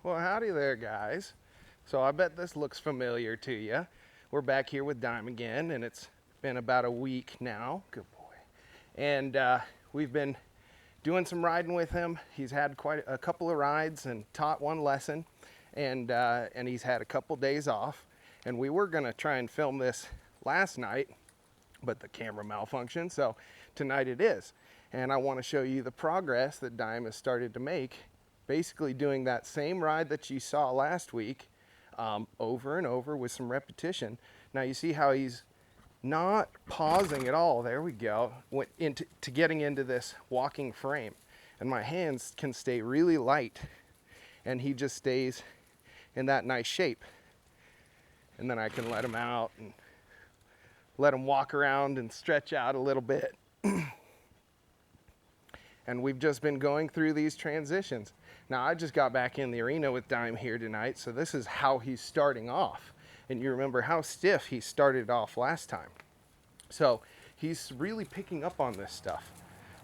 Well, howdy there, guys. So I bet this looks familiar to you. We're back here with Dime again, and it's been about a week now. Good boy. And we've been doing some riding with him. He's had quite a couple of rides and taught one lesson, and he's had a couple days off. And we were gonna try and film this last night, but the camera malfunctioned, so tonight it is. And I want to show you the progress that Dime has started to make, basically doing that same ride that you saw last week over and over with some repetition. Now you see how he's not pausing at all. There we go. Went into getting into this walking frame, and my hands can stay really light, and he just stays in that nice shape. And then I can let him out and let him walk around and stretch out a little bit. And we've just been going through these transitions. Now I just got back in the arena with Dime here tonight, so this is how he's starting off. And you remember how stiff he started off last time. So he's really picking up on this stuff.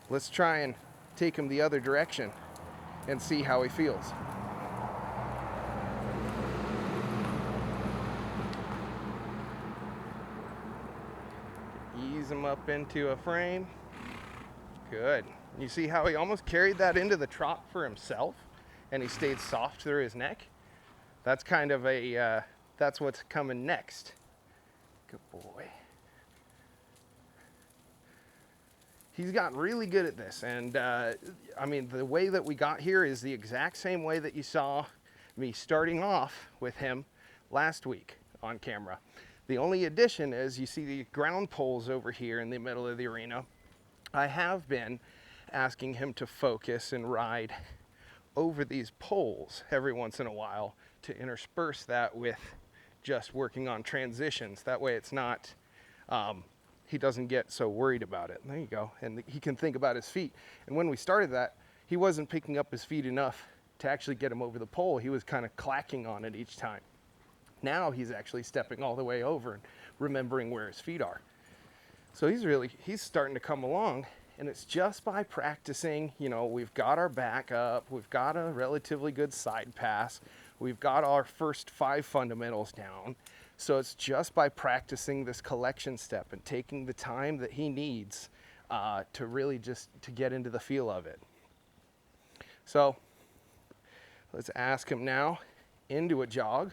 Let's try and take him the other direction and see how he feels. Ease him up into a frame. Good. You see how he almost carried that into the trot for himself, and he stayed soft through his neck? That's kind of a, that's what's coming next. Good boy. He's gotten really good at this, and I mean, the way that we got here is the exact same way that you saw me starting off with him last week on camera. The only addition is you see the ground poles over here in the middle of the arena. I have been asking him to focus and ride over these poles every once in a while to intersperse that with just working on transitions. That way it's not, he doesn't get so worried about it. There you go. And he can think about his feet. And when we started that, he wasn't picking up his feet enough to actually get him over the pole. He was kind of clacking on it each time. Now he's actually stepping all the way over and remembering where his feet are. So he's starting to come along, and it's just by practicing. You know, we've got our back up, we've got a relatively good side pass, we've got our first 5 fundamentals down. So it's just by practicing this collection step and taking the time that he needs to really just to get into the feel of it. So let's ask him now into a jog.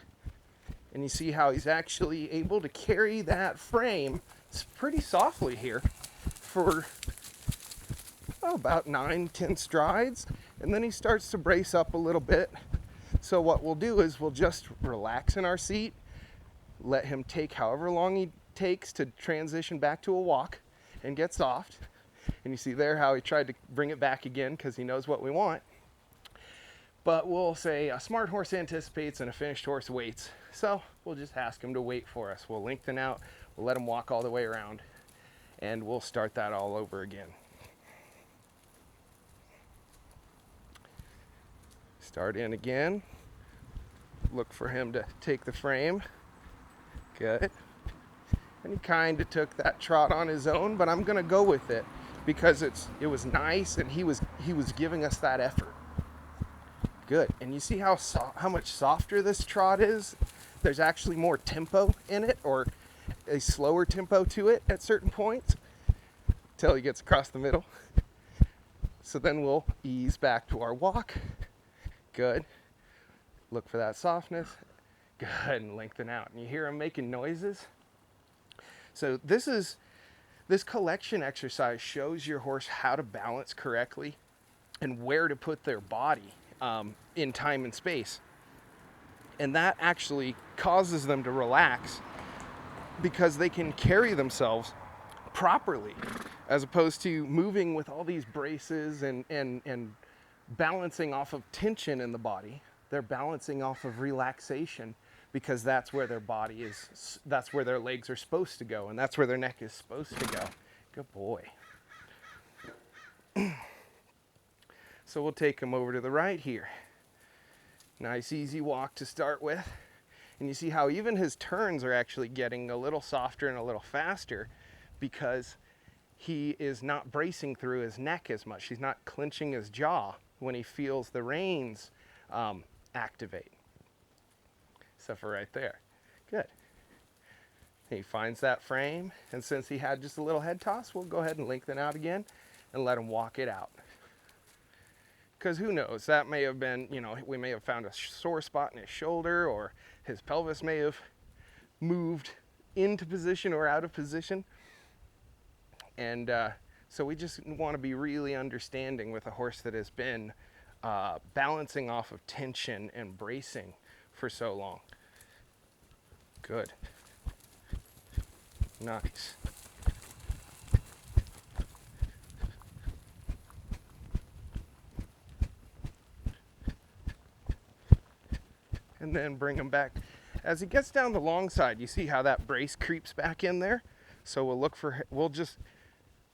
And you see how he's actually able to carry that frame pretty softly here for about 9-10 strides. And then he starts to brace up a little bit. So what we'll do is we'll just relax in our seat, let him take however long he takes to transition back to a walk and get soft. And you see there how he tried to bring it back again because he knows what we want. But we'll say a smart horse anticipates and a finished horse waits. So we'll just ask him to wait for us. We'll lengthen out, we'll let him walk all the way around, and we'll start that all over again. Start in again. Look for him to take the frame. Good. And he kind of took that trot on his own, but I'm gonna go with it because it was nice and he was giving us that effort. Good. And you see how much softer this trot is? There's actually more tempo in it, or a slower tempo to it at certain points till he gets across the middle. So then we'll ease back to our walk. Good. Look for that softness. Good. And lengthen out. And you hear him making noises. So this collection exercise shows your horse how to balance correctly and where to put their body in time and space. And that actually causes them to relax because they can carry themselves properly, as opposed to moving with all these braces and balancing off of tension in the body. They're balancing off of relaxation because that's where their body is, that's where their legs are supposed to go, and that's where their neck is supposed to go. Good boy. So we'll take him over to the right here. Nice easy walk to start with. And you see how even his turns are actually getting a little softer and a little faster because he is not bracing through his neck as much. He's not clenching his jaw when he feels the reins activate. Except for right there. Good. He finds that frame, and since he had just a little head toss, we'll go ahead and lengthen out again and let him walk it out. Because who knows, that may have been, we may have found a sore spot in his shoulder, or his pelvis may have moved into position or out of position. And so we just want to be really understanding with a horse that has been balancing off of tension and bracing for so long. Good. Nice. And then bring him back. As he gets down the long side, you see how that brace creeps back in there? So we'll just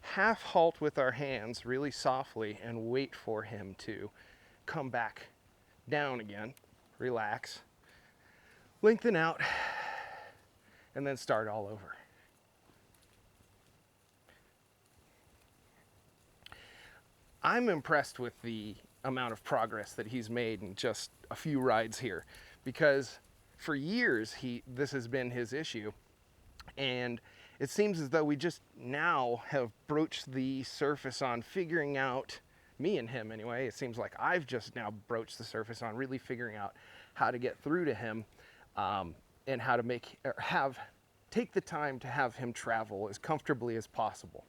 half halt with our hands really softly and wait for him to come back down again. Relax. Lengthen out. And then start all over. I'm impressed with the amount of progress that he's made in just a few rides here, because for years this has been his issue, and it seems as though we just now have broached the surface on figuring out, me and him anyway, it seems like I've just now broached the surface on really figuring out how to get through to him, and how to take the time to have him travel as comfortably as possible.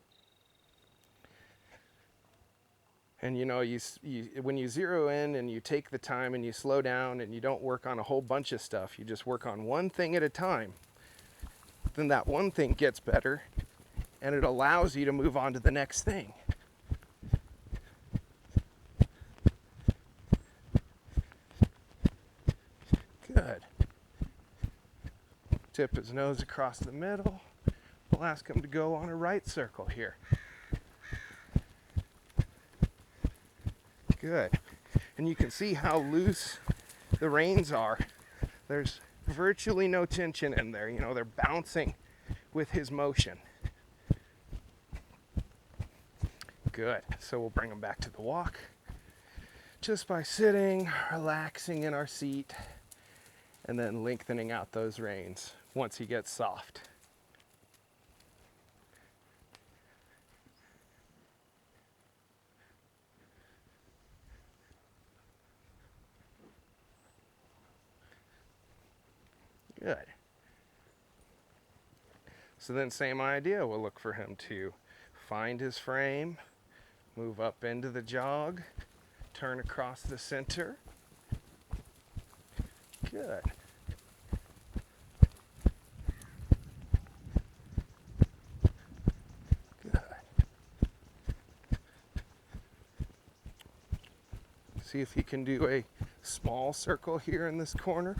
And when you zero in and you take the time and you slow down and you don't work on a whole bunch of stuff, you just work on one thing at a time, then that one thing gets better and it allows you to move on to the next thing. Good. Tip his nose across the middle. We'll ask him to go on a right circle here. Good. And you can see how loose the reins are. There's virtually no tension in there. They're bouncing with his motion. Good. So we'll bring him back to the walk just by sitting, relaxing in our seat, and then lengthening out those reins once he gets soft. Good. So then same idea, we'll look for him to find his frame, move up into the jog, turn across the center. Good. Good. See if you can do a small circle here in this corner.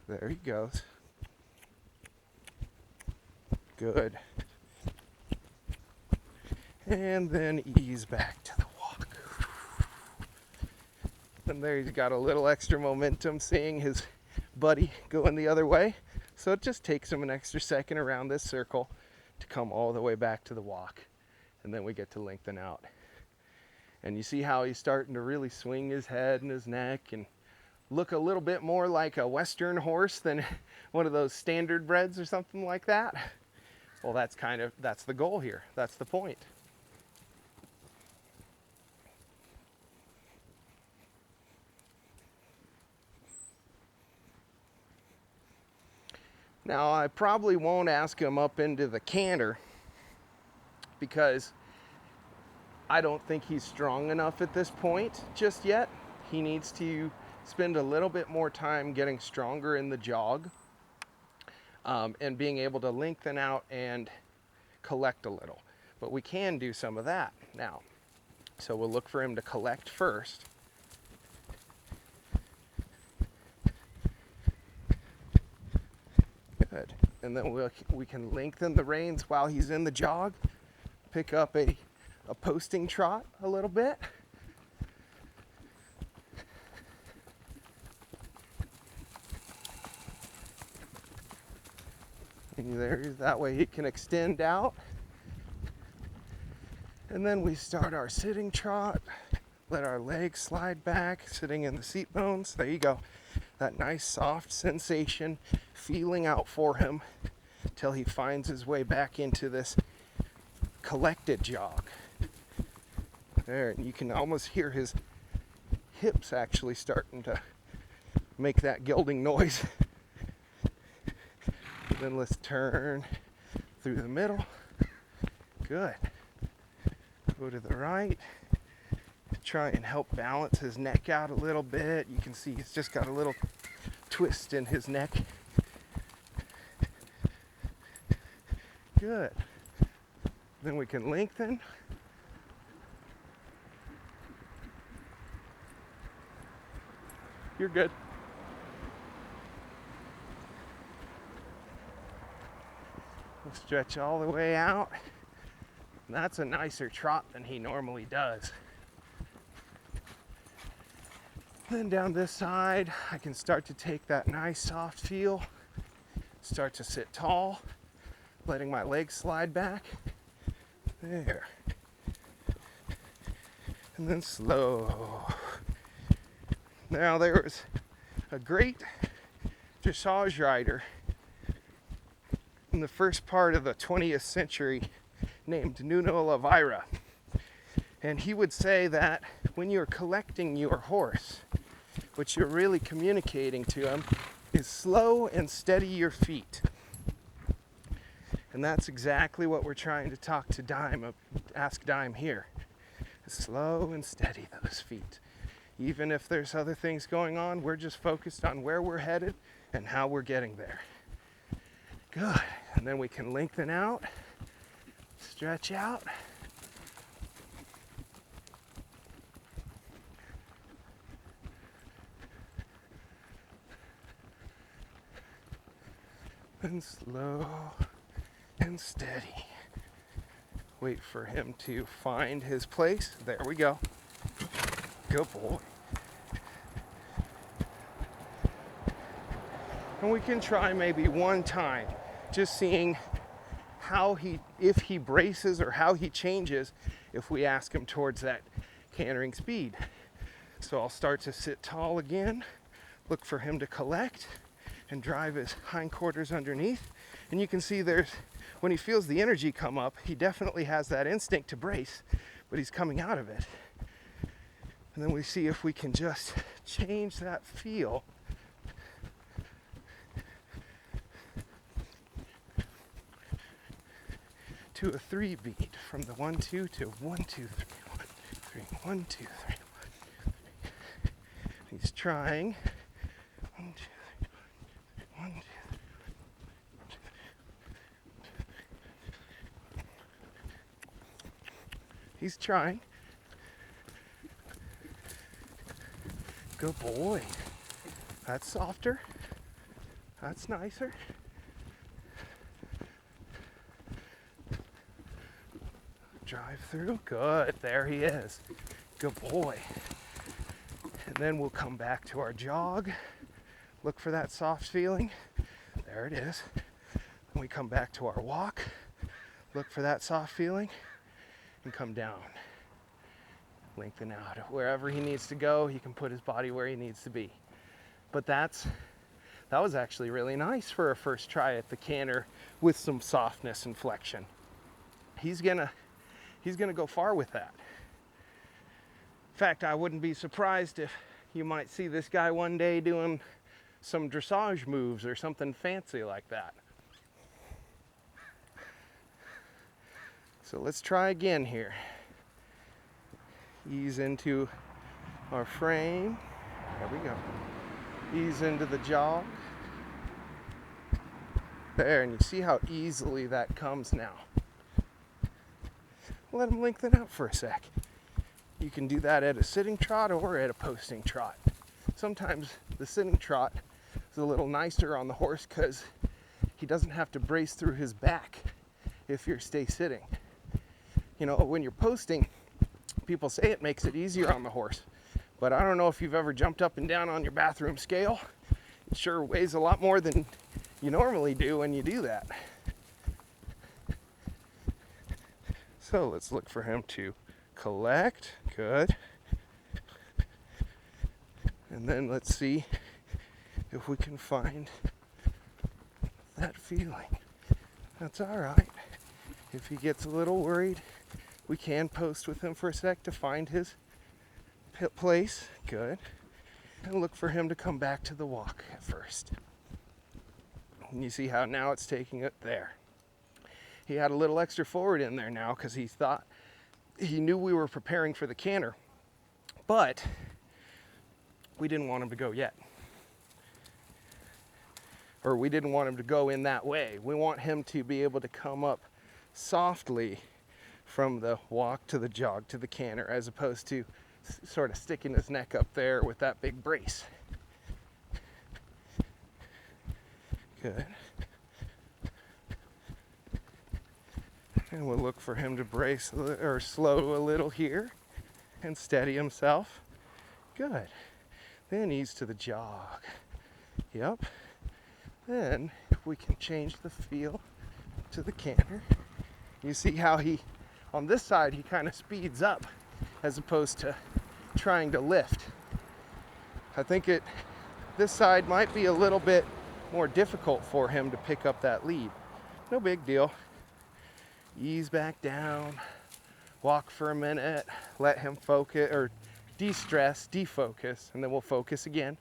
There he goes. Good. And then ease back to the walk. And there he's got a little extra momentum seeing his buddy going the other way. So it just takes him an extra second around this circle to come all the way back to the walk. And then we get to lengthen out. And you see how he's starting to really swing his head and his neck and look a little bit more like a Western horse than one of those standard breds or something like that. Well, that's the goal here. That's the point. Now, I probably won't ask him up into the canter because I don't think he's strong enough at this point just yet. He needs to spend a little bit more time getting stronger in the jog, and being able to lengthen out and collect a little. But we can do some of that now. So we'll look for him to collect first. Good. And then we can lengthen the reins while he's in the jog, pick up a posting trot a little bit. There, that way he can extend out. And then we start our sitting trot. Let our legs slide back, sitting in the seat bones. There you go. That nice soft sensation feeling out for him till he finds his way back into this collected jog. There, and you can almost hear his hips actually starting to make that gilding noise. Then let's turn through the middle. Good. Go to the right. Try and help balance his neck out a little bit. You can see he's just got a little twist in his neck. Good. Then we can lengthen. You're good. We'll stretch all the way out. That's a nicer trot than he normally does. Then down this side, I can start to take that nice soft feel, start to sit tall, letting my legs slide back. There. And then slow. Now there was a great dressage rider in the first part of the 20th century named Nuno Elvira. And he would say that when you're collecting your horse, what you're really communicating to him is slow and steady your feet. And that's exactly what we're trying to talk to Ask Dime here. Slow and steady those feet. Even if there's other things going on, we're just focused on where we're headed and how we're getting there. Good. And then we can lengthen out, stretch out. And slow and steady. Wait for him to find his place. There we go. Good boy. And we can try maybe one time, just seeing if he braces or how he changes if we ask him towards that cantering speed. So I'll start to sit tall again, look for him to collect and drive his hindquarters underneath. And you can see when he feels the energy come up, he definitely has that instinct to brace, but he's coming out of it. And then we see if we can just change that feel to a 3 beat, from the 1-2 to 1-2-3, 1-2-3, 1-2-3, 1-2-3. He's trying. 1-2-3, 1-2-3. He's trying. Good boy. That's softer. That's nicer. Drive through. Good. There he is. Good boy. And then we'll come back to our jog. Look for that soft feeling. There it is. And we come back to our walk. Look for that soft feeling. And come down. Lengthen out. Wherever he needs to go, he can put his body where he needs to be. But that was actually really nice for a first try at the canter with some softness and flexion. He's gonna go far with that. In fact, I wouldn't be surprised if you might see this guy one day doing some dressage moves or something fancy like that. So let's try again here. Ease into our frame. There we go. Ease into the jog. There, and you see how easily that comes now. Let him lengthen out for a sec. You can do that at a sitting trot or at a posting trot. Sometimes the sitting trot is a little nicer on the horse because he doesn't have to brace through his back if you stay sitting. You know, when you're posting, people say it makes it easier on the horse, but I don't know if you've ever jumped up and down on your bathroom scale. It sure weighs a lot more than you normally do when you do that. So let's look for him to collect. Good. And then let's see if we can find that feeling. That's all right. If he gets a little worried, we can post with him for a sec to find his place. Good. And look for him to come back to the walk at first. And you see how now it's taking it there. He had a little extra forward in there now because he knew we were preparing for the canter, but we didn't want him to go yet. Or we didn't want him to go in that way. We want him to be able to come up softly from the walk to the jog to the canter, as opposed to sort of sticking his neck up there with that big brace. Good. And we'll look for him to brace or slow a little here and steady himself. Good. Then ease to the jog. Yep. Then if we can change the feel to the canter. You see how on this side, he kind of speeds up as opposed to trying to lift. I think this side might be a little bit more difficult for him to pick up that lead. No big deal. Ease back down, walk for a minute, let him focus or de-stress, defocus, and then we'll focus again.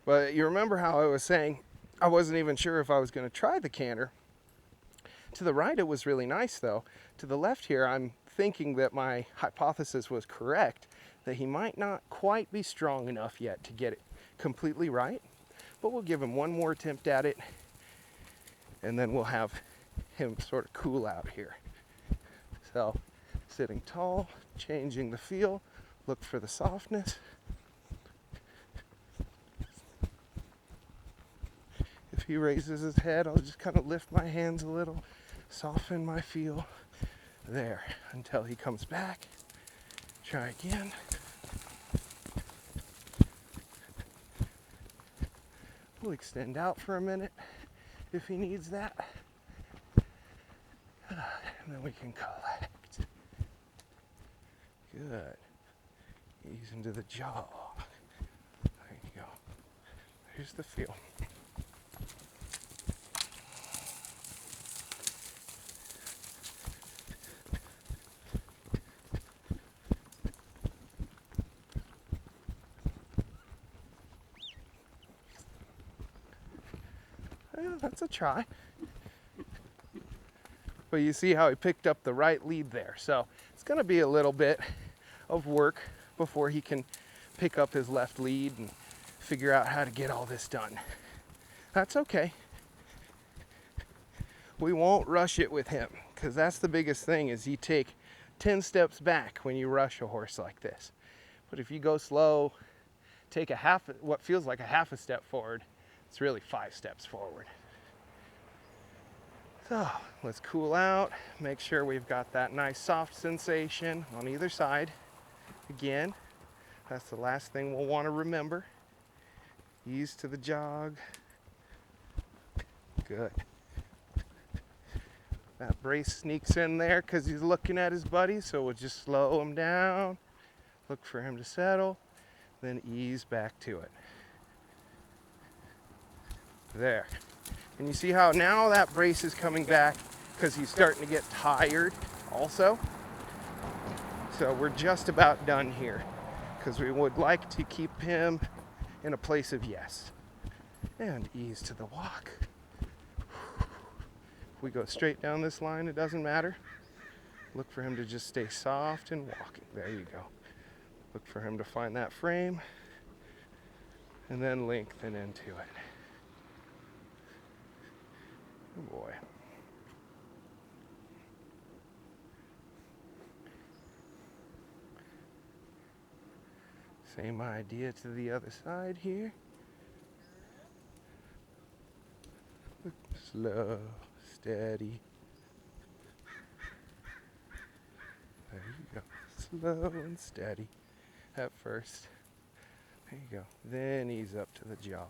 But you remember how I was saying I wasn't even sure if I was going to try the canter. To the right, it was really nice though. To the left here, I'm thinking that my hypothesis was correct, that he might not quite be strong enough yet to get it completely right. But we'll give him one more attempt at it, and then we'll have him sort of cool out here. So, sitting tall, changing the feel, look for the softness. If he raises his head, I'll just kind of lift my hands a little, soften my feel there until he comes back. Try again. We'll extend out for a minute if he needs that. And then we can collect. Good. Ease into the jaw. There you go. Here's the feel. That's a try. But you see how he picked up the right lead there. So it's going to be a little bit of work before he can pick up his left lead and figure out how to get all this done. That's okay. We won't rush it with him, because that's the biggest thing, is you take 10 steps back when you rush a horse like this. But if you go slow, take what feels like a half a step forward, it's really 5 steps forward. So let's cool out, make sure we've got that nice soft sensation on either side. Again, that's the last thing we'll want to remember. Ease to the jog. Good. That brace sneaks in there because he's looking at his buddy, so we'll just slow him down, look for him to settle, then ease back to it. There. And you see how now that brace is coming back because he's starting to get tired also. So we're just about done here because we would like to keep him in a place of yes. And ease to the walk. If we go straight down this line, it doesn't matter. Look for him to just stay soft and walking. There you go. Look for him to find that frame and then lengthen into it. Oh boy. Same idea to the other side here. Slow, steady. There you go. Slow and steady at first. There you go. Then ease up to the jog.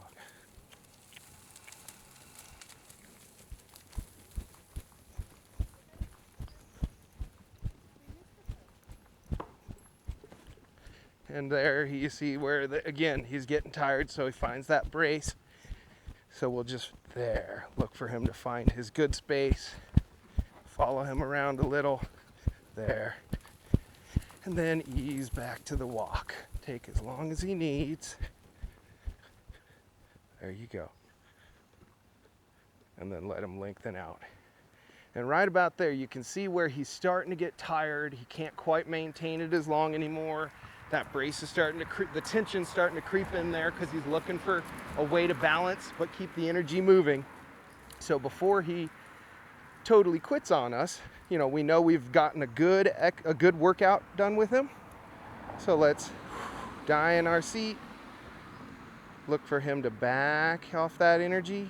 And there you see where, again, he's getting tired, so he finds that brace. So we'll just, there, look for him to find his good space. Follow him around a little. There. And then ease back to the walk. Take as long as he needs. There you go. And then let him lengthen out. And right about there, you can see where he's starting to get tired. He can't quite maintain it as long anymore. That brace is starting to creep, the tension's starting to creep in there because he's looking for a way to balance but keep the energy moving. So before he totally quits on us, you know we've gotten a good workout done with him. So let's die in our seat. Look for him to back off that energy.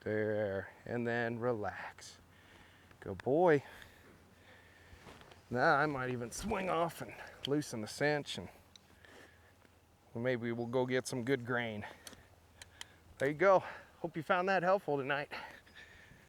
There, and then relax. Good boy. Now I might even swing off and loosen the cinch, and maybe we'll go get some good grain. There you go. Hope you found that helpful tonight.